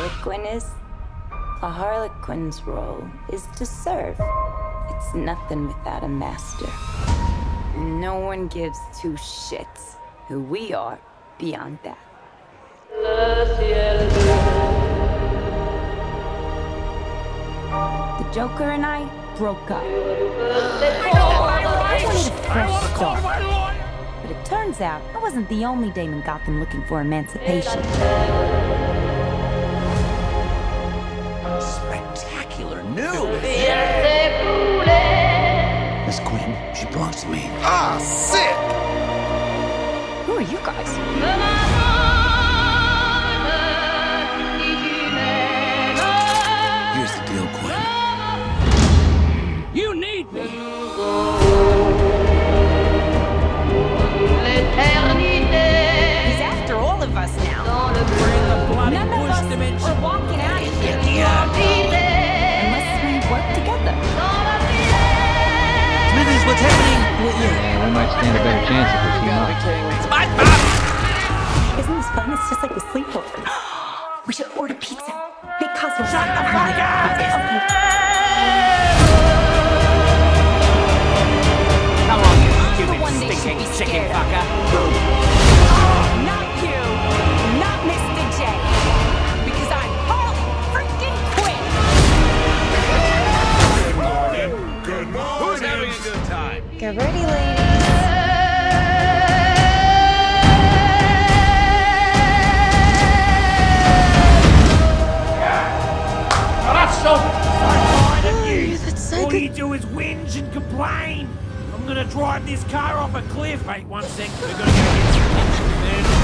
harlequin is? A harlequin's role is to serve. It's nothing without a master. No one gives two shits who we are beyond that. The Joker and I broke up. I wanted a fresh start. But it turns out I wasn't the only dame in Gotham looking for emancipation. Spectacular news! Miss Quinn, she belongs to me. Ah, sick! Who are you guys? Here's the deal, Quinn. You need me! He's after all of us now. We're in the bloody None of bush us dimension. are walking out of here. Unless we work together. Smithers, what's happening? Yeah, we might stand a better chance if we team up. Isn't this fun? It's just like the sleepover. We should order pizza. Big Cosmo. Shut the fuck up! Come on, you stupid, stinking chicken fucker. Not you. Not Mr. J. Because I'm Harley freaking Quinn. Who's having a good time? Get ready, ladies. That's so tired of you. That's so All good. you do is whinge and complain. I'm gonna drive this car off a cliff. Wait, 1 sec. We're gonna go get some.